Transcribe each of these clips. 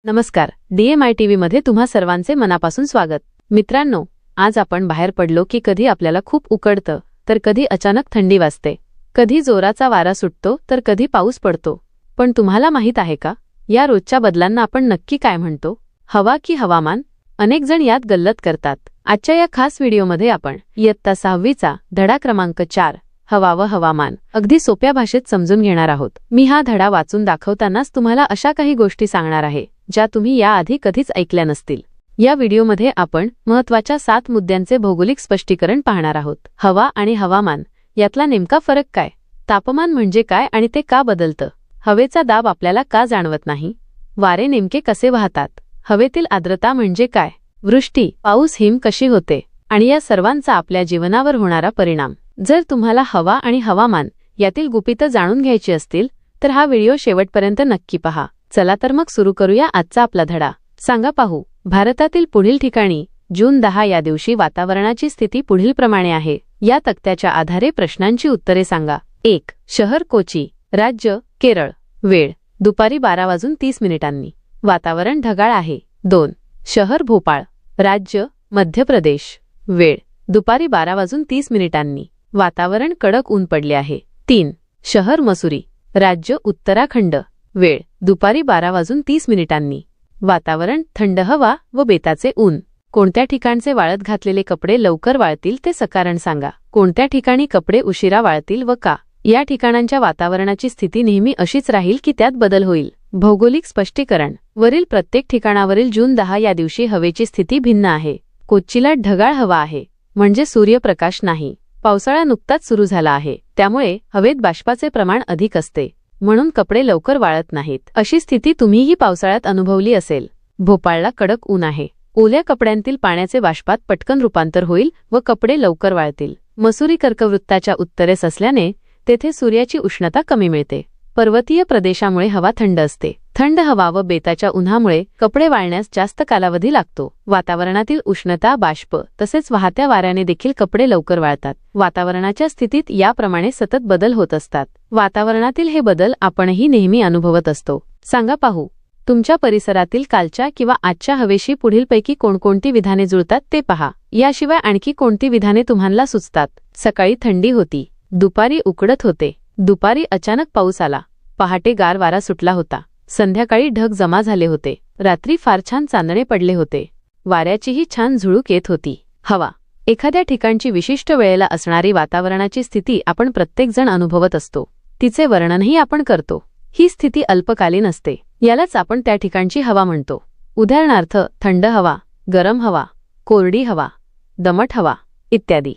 नमस्कार, DMI TV मध्ये तुम्हा सर्वांचे मनापासून स्वागत। मित्रांनो, आज आपण बाहेर पडलो की कधी आपल्याला खूप उकडतं, तर कधी अचानक थंडी वाजते, कधी जोराचा वारा सुटतो, तर कधी पाऊस पडतो। पण तुम्हाला माहित आहे का, या रोजच्या बदलांना आपण नक्की काय म्हणतो? हवा की हवामान? अनेक जण यात गल्लत करतात। आजच्या या खास व्हिडिओमध्ये आपण इयत्ता 6वीचा धडा क्रमांक 4 हवा व हवामान अगदी सोप्या भाषेत समजून घेणार आहोत। मी हा धडा वाचून दाखवतानाच तुम्हाला अशा काही गोष्टी सांगणार आहे ज्या तुम्ही याआधी कधीच ऐकल्या नसतील। या व्हिडिओमध्ये आपण महत्त्वाच्या 7 मुद्द्यांचे भौगोलिक स्पष्टीकरण पाहणार आहोत। हवा आणि हवामान यातला नेमका फरक काय? तापमान म्हणजे काय आणि ते का बदलतं? हवेचा दाब आपल्याला का जाणवत नाही? वारे नेमके कसे वाहतात? हवेतील आर्द्रता म्हणजे काय? वृष्टी, पाऊस, हिम कशी होते? आणि या सर्वांचा आपल्या जीवनावर होणारा परिणाम। जर तुम्हाला हवा आणि हवामान यातील गुपितं जाणून घ्यायची असतील तर हा व्हिडिओ शेवटपर्यंत नक्की पहा। चला तर मग सुरू करूया आजचा आपला धडा। सांगा पाहू, भारतातील पुढील ठिकाणी जून 10 या दिवशी वातावरणाची स्थिती पुढीलप्रमाणे आहे। या तक्त्याच्या आधारे प्रश्नांची उत्तरे सांगा। 1. शहर कोची, राज्य केरळ, वेळ दुपारी 12:30 वातावरण ढगाळ आहे। 2. शहर भोपाळ, राज्य मध्य प्रदेश, वेळ दुपारी 12:30 वातावरण कडक ऊन पडले आहे। 3. शहर मसुरी, राज्य उत्तराखंड, वेळ दुपारी 12:30 वातावरण थंड हवा व बेताचे ऊन। कोणत्या ठिकाणचे वाळत घातलेले कपडे लवकर वाळतील ते सकारण सांगा। कोणत्या ठिकाणी कपडे उशिरा वाळतील व का? या ठिकाणांच्या वातावरणाची स्थिती नेहमी अशीच राहील की त्यात बदल होईल? भौगोलिक स्पष्टीकरण। वरील प्रत्येक ठिकाणावरील जून 10 या दिवशी हवेची स्थिती भिन्न आहे। कोच्चीला ढगाळ हवा आहे, म्हणजे सूर्यप्रकाश नाही। पावसाळा नुकताच सुरू झाला आहे, त्यामुळे हवेत बाष्पाचे प्रमाण अधिक असते, म्हणून कपडे लवकर वाळत नाहीत। अशी स्थिती तुम्हीही पावसाळ्यात अनुभवली असेल। भोपाळला कडक ऊन आहे, ओल्या कपड्यांतील पाण्याचे बाष्पात पटकन रूपांतर होईल व कपडे लवकर वाळतील। मसुरी कर्कवृत्ताच्या उत्तरेस असल्याने तेथे सूर्याची उष्णता कमी मिळते। पर्वतीय प्रदेशामुळे हवा थंड असते। थंड हवा व बेताच्या उन्हामुळे कपडे वाळण्यास जास्त कालावधी लागतो। वातावरणातील उष्णता, बाष्प तसेच वाहत्या वाऱ्याने देखील कपडे लवकर वाळतात। वातावरणाच्या स्थितीत याप्रमाणे सतत बदल होत असतात। वातावरणातील हे बदल आपणही नेहमी अनुभवत असतो। सांगा पाहू, तुमच्या परिसरातील कालच्या किंवा आजच्या हवेशी पुढीलपैकी कोणकोणती विधाने जुळतात ते पहा। याशिवाय आणखी कोणती विधाने तुम्हाला सुचतात? सकाळी थंडी होती, दुपारी उकडत होते, दुपारी अचानक पाऊस आला, पहाटे गार वारा सुटला होता, संध्याकाळी ढग जमा झाले होते, रात्री फार छान चांदणे पडले होते, वाऱ्याचीही छान झुळूक येत होती। हवा एखाद्या ठिकाणची विशिष्ट वेळेला असणारी वातावरणाची स्थिती आपण प्रत्येकजण अनुभवत असतो। तिचे वर्णनही आपण करतो। ही स्थिती अल्पकालीन असते, यालाच आपण त्या ठिकाणची हवा म्हणतो। उदाहरणार्थ थंड हवा, गरम हवा, कोरडी हवा, दमट हवा इत्यादी।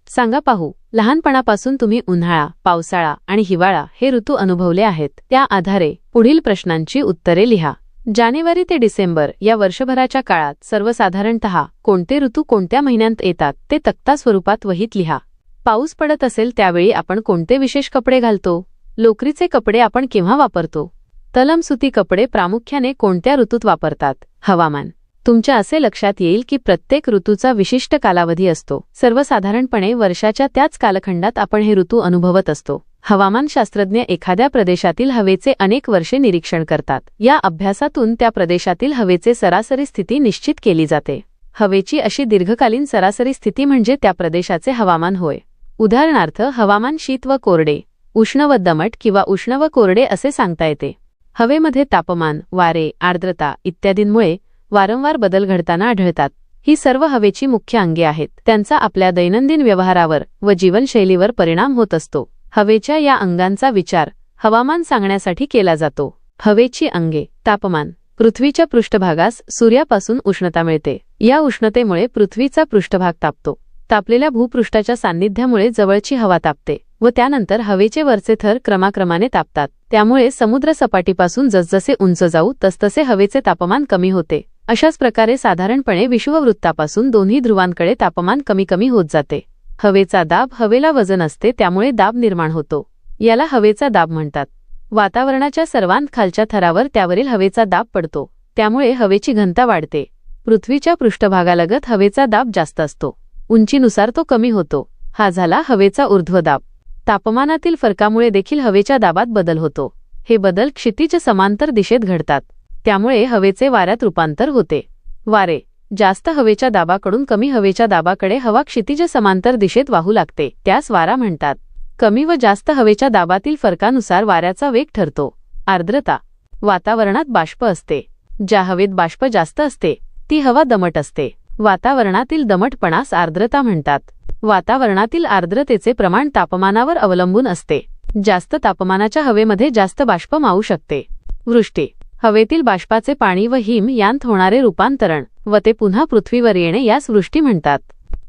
सांगा पाहू, लहानपणापासून तुम्ही उन्हाळा, पावसाळा आणि हिवाळा हे ऋतू अनुभवले आहेत। त्या आधारे पुढील प्रश्नांची उत्तरे लिहा। जानेवारी ते डिसेंबर या वर्षभराच्या काळात सर्वसाधारणतः कोणते ऋतू कोणत्या महिन्यांत येतात ते तक्ता स्वरूपात वहीत लिहा। पाऊस पडत असेल त्यावेळी आपण कोणते विशेष कपडे घालतो? लोकरीचे कपडे आपण केव्हा वापरतो? तलम सुती कपडे प्रामुख्याने कोणत्या ऋतूत वापरतात? हवामान। तुमच्या असे लक्षात येईल की प्रत्येक ऋतूचा विशिष्ट कालावधी असतो। सर्वसाधारणपणे वर्षाच्या त्याच कालखंडात आपण हे ऋतू अनुभवत असतो। हवामानशास्त्रज्ञ एखाद्या प्रदेशातील हवेचे अनेक वर्षे निरीक्षण करतात। या अभ्यासातून त्या प्रदेशातील हवेचे सरासरी स्थिती निश्चित केली जाते। हवेची अशी दीर्घकालीन सरासरी स्थिती म्हणजे त्या प्रदेशाचे हवामान होय। उदाहरणार्थ, हवामान शीत व कोरडे, उष्ण व दमट किंवा उष्ण व कोरडे असे सांगता येते। हवेमध्ये तापमान, वारे, आर्द्रता इत्यादींमुळे वारंवार बदल घडताना आढळतात। ही सर्व हवेची मुख्य अंगे आहेत। त्यांचा आपल्या दैनंदिन व्यवहारावर व जीवनशैलीवर परिणाम होत असतो। हवेच्या या अंगांचा विचार हवामान सांगण्यासाठी केला जातो। हवेची अंगे। तापमान। पृथ्वीच्या पृष्ठभागास सूर्यापासून उष्णता मिळते। या उष्णतेमुळे पृथ्वीचा पृष्ठभाग तापतो। तापलेल्या भूपृष्ठाच्या सान्निध्यामुळे जवळची हवा तापते व त्यानंतर हवेचे वरचे थर क्रमाक्रमाने तापतात। त्यामुळे समुद्र सपाटीपासून जसजसे उंच जाऊ तसतसे हवेचे तापमान कमी होते। अशाच प्रकारे साधारणपणे विषुववृत्तापासून दोन्ही ध्रुवांकडे तापमान कमी कमी होत जाते। हवेचा दाब। हवेला वजन असते, त्यामुळे दाब निर्माण होतो, याला हवेचा दाब म्हणतात। वातावरणाच्या सर्वांत खालच्या थरावर त्यावरील हवेचा दाब पडतो, त्यामुळे हवेची घनता वाढते। पृथ्वीच्या पृष्ठभागालगत हवेचा दाब जास्त असतो, उंचीनुसार तो कमी होतो। हा झाला हवेचा ऊर्ध्वदाब। तापमानातील फरकामुळे देखील हवेच्या दाबात बदल होतो। हे बदल क्षितिज समांतर दिशेत घडतात। त्यामुळे हवेचे वाऱ्यात रूपांतर होते. वारे जास्त हवेच्या दाबाकडून कमी हवेच्या दाबाकडे हवा क्षितिज समांतर दिशेत वाहू लागते, त्यास वारा म्हणतात. कमी व जास्त हवेच्या दाबातील फरकानुसार वाऱ्याचा वेग ठरतो. आर्द्रता वातावरणात बाष्प असते. ज्या हवेत बाष्प जास्त असते ती हवा दमट असते. वातावरणातील दमटपणास आर्द्रता म्हणतात. वातावरणातील आर्द्रतेचे प्रमाण तापमानावर अवलंबून असते. जास्त तापमानाच्या हवेमध्ये जास्त बाष्प मावू शकते. वृष्टी हवेतील बाष्पाचे पाणी व हिम यांत होणारे रूपांतरण व ते पुन्हा पृथ्वीवर येणे यास वृष्टी म्हणतात.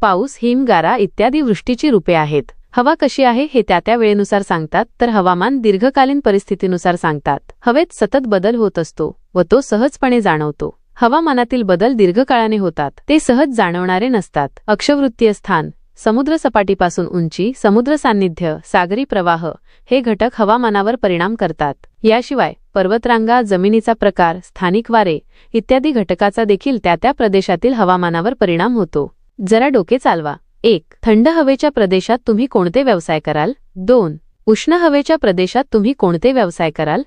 पाऊस, हिम, गारा इत्यादी वृष्टीची रूपे आहेत. हवा कशी आहे हे त्या वेळेनुसार सांगतात, तर हवामान दीर्घकालीन परिस्थितीनुसार सांगतात. हवेत सतत बदल होत असतो व तो सहजपणे जाणवतो. हवामानातील बदल दीर्घकाळाने होतात, ते सहज जाणवणारे नसतात. अक्षवृत्तीय स्थान, समुद्र सपाटीपासून उंची, समुद्र सान्निध्य, सागरी प्रवाह हे घटक हवामानावर परिणाम करतात. याशिवाय पर्वतरांगा, जमिनीचा प्रकार, स्थानिक वारे इत्यादी घटकाचा देखील त्या प्रदेशातील हवामानावर परिणाम होतो. जरा डोके चालवा. 1. थंड हवेच्या प्रदेशात तुम्ही कोणते व्यवसाय कराल? 2. उष्ण हवेच्या प्रदेशात तुम्ही कोणते व्यवसाय कराल?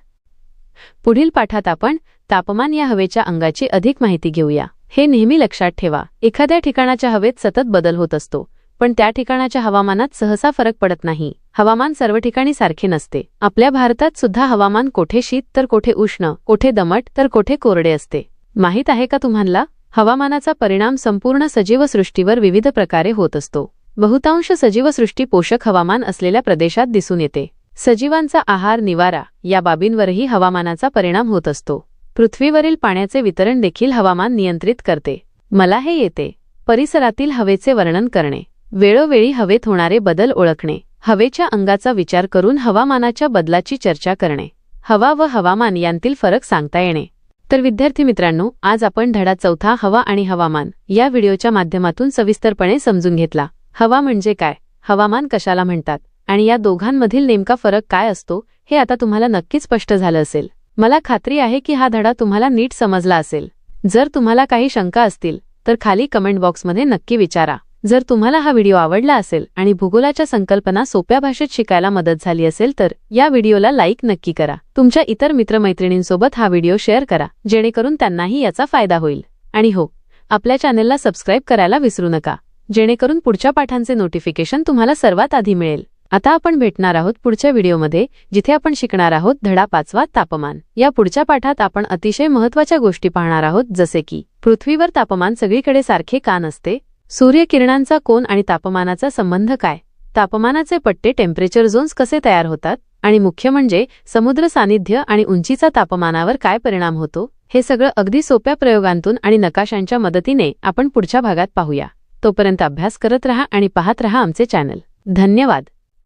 पुढील पाठात आपण तापमान या हवेच्या अंगाची अधिक माहिती घेऊया. हे नेहमी लक्षात ठेवा, एखाद्या ठिकाणाच्या हवेत सतत बदल होत असतो, पण त्या ठिकाणाच्या हवामानात सहसा फरक पडत नाही. हवामान सर्व ठिकाणी सारखे नसते. आपल्या भारतात सुद्धा हवामान कोठे शीत तर कोठे उष्ण, कोठे दमट तर कोठे कोरडे असते. माहीत आहे का तुम्हाला? हवामानाचा परिणाम संपूर्ण सजीव सृष्टीवर विविध प्रकारे होत असतो. बहुतांश सजीव सृष्टी पोषक हवामान असलेल्या प्रदेशात दिसून येते. सजीवांचा आहार, निवारा या बाबींवरही हवामानाचा परिणाम होत असतो. पृथ्वीवरील पाण्याचे वितरण देखील हवामान नियंत्रित करते. मला हे येते. परिसरातील हवेचे वर्णन करणे, वेळोवेळी हवेत होणारे बदल ओळखणे, हवेच्या अंगाचा विचार करून हवामानाच्या बदलाची चर्चा करणे, हवा व हवामान यांतील फरक सांगता येणे. तर विद्यार्थी मित्रांनो, आज आपण धडा 4 हवा आणि हवामान या व्हिडिओच्या माध्यमातून सविस्तरपणे समजून घेतला. हवा म्हणजे काय, हवामान कशाला म्हणतात आणि या दोघांमधील नेमका फरक काय असतो हे आता तुम्हाला नक्कीच स्पष्ट झालं असेल. मला खात्री आहे की हा धडा तुम्हाला नीट समजला असेल. जर तुम्हाला काही शंका असतील तर खाली कमेंट बॉक्समध्ये नक्की विचारा. जर तुम्हाला हा व्हिडिओ आवडला असेल आणि भूगोलाच्या संकल्पना सोप्या भाषेत शिकायला मदत झाली असेल तर या व्हिडिओला लाईक नक्की करा. तुमच्या इतर मित्रमैत्रिणींसोबत हा व्हिडिओ शेअर करा, जेणेकरून त्यांनाही याचा फायदा होईल. आणि हो, आपल्या चॅनलला सबस्क्राईब करायला विसरू नका, जेणेकरून पुढच्या पाठांचे नोटिफिकेशन तुम्हाला सर्वात आधी मिळेल. आता आपण भेटणार आहोत पुढच्या व्हिडिओमध्ये, जिथे आपण शिकणार आहोत धडा 5 तापमान. या पुढच्या पाठात आपण अतिशय महत्त्वाच्या गोष्टी पाहणार आहोत, जसे की पृथ्वीवर तापमान सगळीकडे सारखे का नसते, सूर्यकिरणांचा कोन आणि तापमानाचा संबंध काय, तापमानाचे पट्टे टेम्परेचर झोन्स कसे तयार होतात, आणि मुख्य म्हणजे समुद्र सानिध्य आणि उंचीचा तापमानावर काय परिणाम होतो. हे सगळं अगदी सोप्या प्रयोगांतून आणि नकाशांच्या मदतीने आपण पुढच्या भागात पाहूया. तोपर्यंत अभ्यास करत रहा आणि पाहत रहा आमचे चॅनल. धन्यवाद.